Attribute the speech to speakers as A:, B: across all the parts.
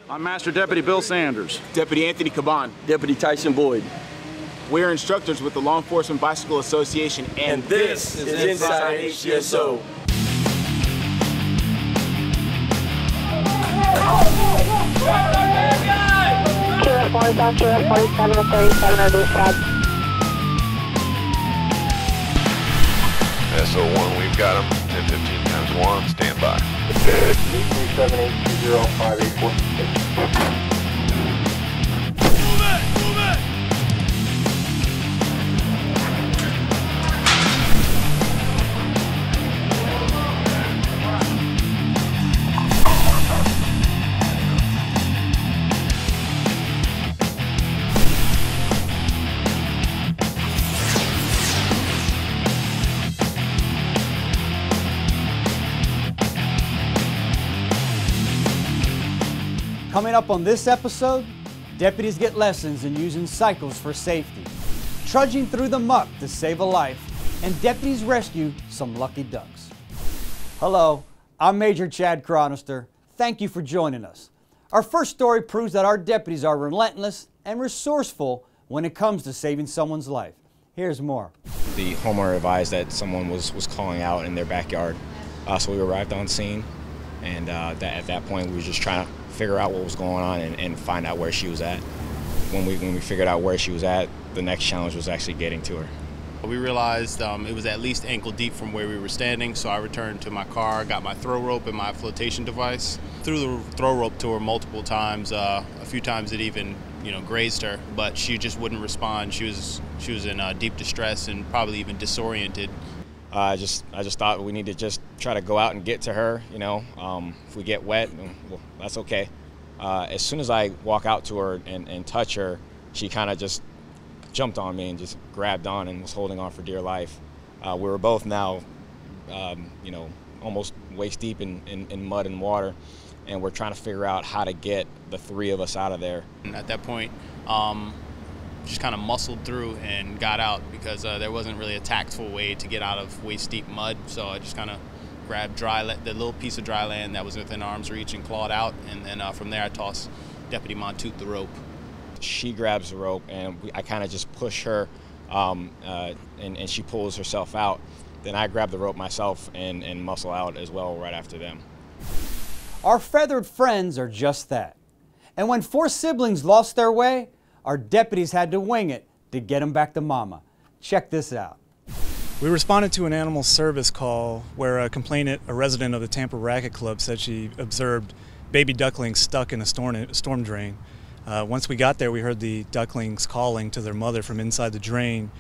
A: I'm Master Deputy Bill Sanders.
B: Deputy Anthony Caban.
C: Deputy Tyson Boyd.
B: We're instructors with the Law Enforcement Bicycle Association,
C: and this is Inside HCSO.
D: QF4 on QF 47 and 37 are dispatched.
E: SO1, we've got him. 1015 times 1, stand by.
D: 378205846.
F: Coming up on this episode, deputies get lessons in using cycles for safety, trudging through the muck to save a life, and deputies rescue some lucky ducks. Hello, I'm Major Chad Chronister. Thank you for joining us. Our first story proves that our deputies are relentless and resourceful when it comes to saving someone's life. Here's more.
G: The homeowner advised that someone was calling out in their backyard, so we arrived on scene, and at that point we were just trying to figure out what was going on and find out where she was at. When we figured out where she was at, the next challenge was actually getting to her.
H: We realized it was at least ankle deep from where we were standing, so I returned to my car, got my throw rope and my flotation device. Threw the throw rope to her multiple times. A few times it even, grazed her, but she just wouldn't respond. She was in deep distress and probably even disoriented.
G: I just thought we need to just try to go out and get to her. If we get wet, well, that's okay. As soon as I walk out to her and touch her, she kind of just jumped on me and just grabbed on and was holding on for dear life. We were both now, almost waist deep in mud and water, and we're trying to figure out how to get the three of us out of there.
H: And at that point, just kind of muscled through and got out because there wasn't really a tactful way to get out of waist-deep mud. So I just kind of grabbed the little piece of dry land that was within arm's reach and clawed out. And then from there I tossed Deputy Montoot the rope.
G: She grabs the rope and I kind of just push her and she pulls herself out. Then I grab the rope myself and muscle out as well right after them.
F: Our feathered friends are just that. And when 4 siblings lost their way, our deputies had to wing it to get them back to mama. Check this out.
I: We responded to an animal service call where a complainant, a resident of the Tampa Racket Club, said she observed baby ducklings stuck in a storm drain. Once we got there, we heard the ducklings calling to their mother from inside the drain.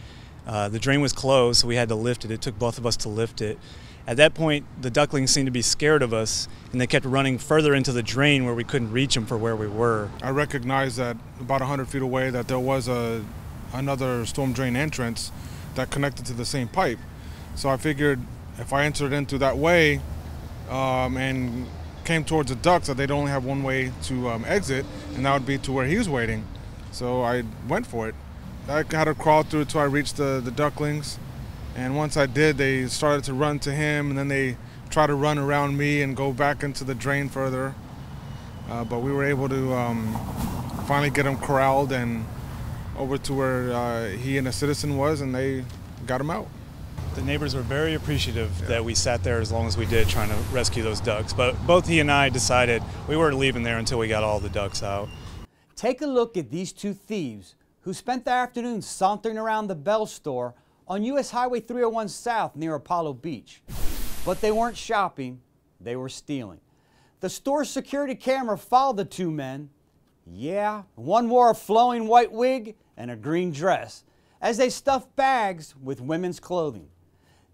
I: The drain was closed, so we had to lift it. It took both of us to lift it. At that point, the ducklings seemed to be scared of us, and they kept running further into the drain where we couldn't reach them for where we were.
J: I recognized that about 100 feet away that there was another storm drain entrance that connected to the same pipe. So I figured if I entered into that way and came towards the ducks, that they'd only have one way to exit, and that would be to where he was waiting. So I went for it. I had to crawl through until I reached the ducklings. And once I did, they started to run to him, and then they tried to run around me and go back into the drain further. But we were able to finally get him corralled and over to where he and a citizen was, and they got him out.
I: The neighbors were very appreciative that we sat there as long as we did trying to rescue those ducks. But both he and I decided we weren't leaving there until we got all the ducks out.
F: Take a look at these 2 thieves who spent their afternoon sauntering around the Bell store on U.S. Highway 301 South near Apollo Beach. But they weren't shopping, they were stealing. The store's security camera followed the 2 men. Yeah, one wore a flowing white wig and a green dress as they stuffed bags with women's clothing.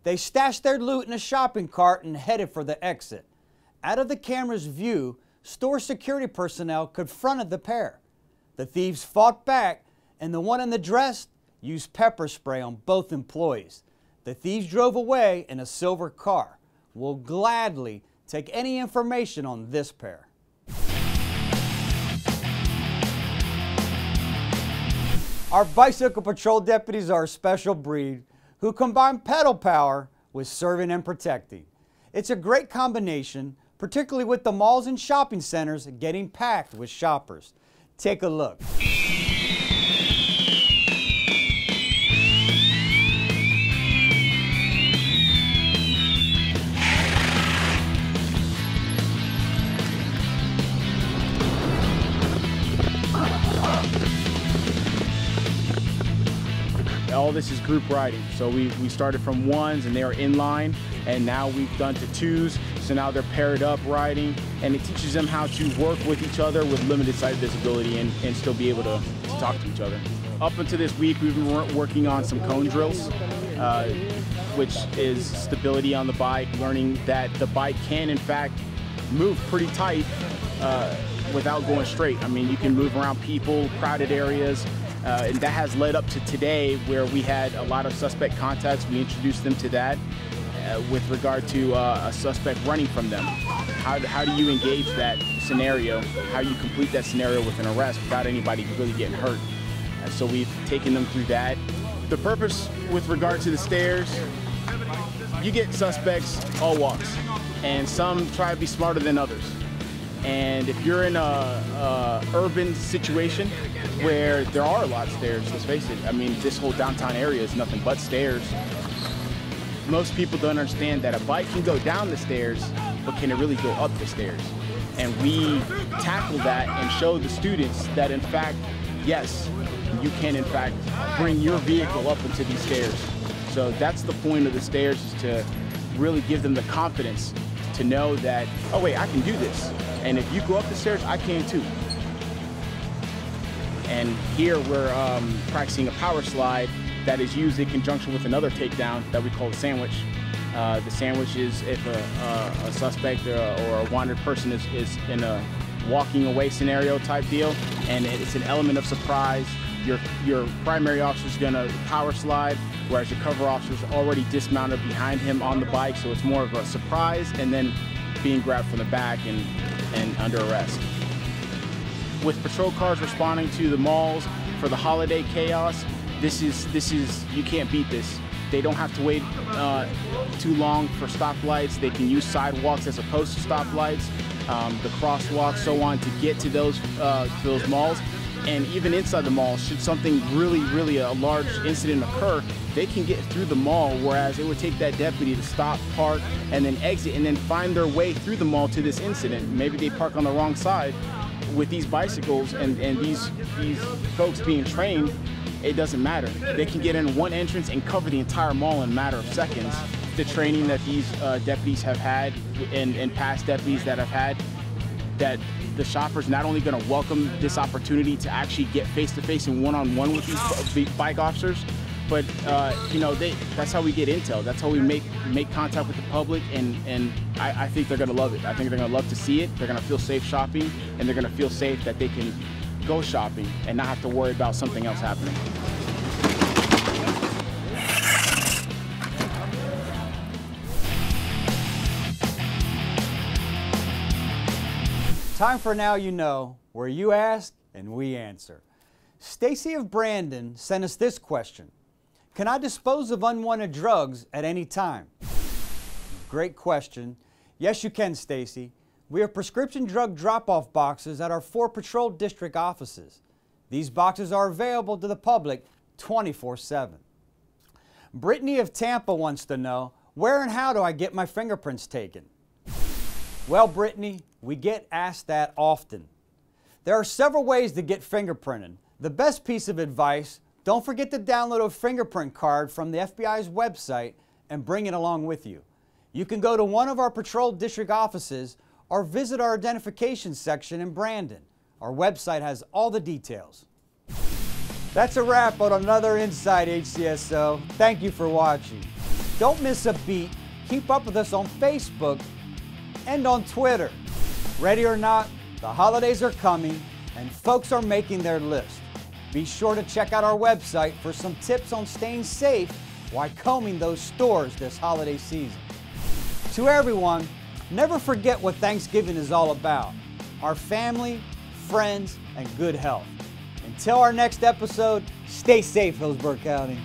F: They stashed their loot in a shopping cart and headed for the exit. Out of the camera's view, store security personnel confronted the pair. The thieves fought back, and the one in the dress used pepper spray on both employees. The thieves drove away in a silver car. We'll gladly take any information on this pair. Our bicycle patrol deputies are a special breed who combine pedal power with serving and protecting. It's a great combination, particularly with the malls and shopping centers getting packed with shoppers. Take a look.
B: All this is group riding. So we started from ones and they are in line, and now we've done to twos. So now they're paired up riding, and it teaches them how to work with each other with limited sight visibility and still be able to talk to each other. Up until this week, we've been working on some cone drills, which is stability on the bike, learning that the bike can in fact move pretty tight without going straight. I mean, you can move around people, crowded areas, and that has led up to today where we had a lot of suspect contacts. We introduced them to that with regard to a suspect running from them. How do you engage that scenario? How do you complete that scenario with an arrest without anybody really getting hurt? So we've taken them through that. The purpose with regard to the stairs, you get suspects all walks, and some try to be smarter than others. And if you're in a urban situation where there are a lot of stairs, let's face it, I mean, this whole downtown area is nothing but stairs. Most people don't understand that a bike can go down the stairs, but can it really go up the stairs? And we tackle that and show the students that in fact, yes, you can in fact bring your vehicle up into these stairs. So that's the point of the stairs, is to really give them the confidence to know that, oh wait, I can do this. And if you go up the stairs, I can too. And here we're practicing a power slide that is used in conjunction with another takedown that we call the sandwich. The sandwich is if a suspect or a wanted person is in a walking away scenario type deal, and it's an element of surprise. Your primary officer is going to power slide, whereas your cover officer is already dismounted behind him on the bike, so it's more of a surprise and then being grabbed from the back and under arrest. With patrol cars responding to the malls for the holiday chaos, this is you can't beat this. They don't have to wait too long for stoplights. They can use sidewalks as opposed to stoplights, the crosswalks, so on, to get to those malls. And even inside the mall, should something really a large incident occur, they can get through the mall, whereas it would take that deputy to stop, park, and then exit, and then find their way through the mall to this incident. Maybe they park on the wrong side. With these bicycles and these folks being trained, it doesn't matter. They can get in one entrance and cover the entire mall in a matter of seconds. The training that these deputies have had and past deputies that have had, that the shoppers not only going to welcome this opportunity to actually get face-to-face and one-on-one with these bike officers, but you know, that's how we get intel. That's how we make contact with the public, and I think they're going to love it. I think they're going to love to see it. They're going to feel safe shopping, and they're going to feel safe that they can go shopping and not have to worry about something else happening.
F: Time for Now You Know, where you ask and we answer. Stacy of Brandon sent us this question. Can I dispose of unwanted drugs at any time? Great question. Yes, you can, Stacy. We have prescription drug drop-off boxes at our 4 patrol district offices. These boxes are available to the public 24/7. Brittany of Tampa wants to know, where and how do I get my fingerprints taken? Well, Brittany, we get asked that often. There are several ways to get fingerprinted. The best piece of advice, don't forget to download a fingerprint card from the FBI's website and bring it along with you. You can go to one of our patrol district offices or visit our identification section in Brandon. Our website has all the details. That's a wrap on another Inside HCSO. Thank you for watching. Don't miss a beat. Keep up with us on Facebook and on Twitter. Ready or not, the holidays are coming and folks are making their list. Be sure to check out our website for some tips on staying safe while combing those stores this holiday season. To everyone, never forget what Thanksgiving is all about: our family, friends, and good health. Until our next episode, stay safe, Hillsborough County.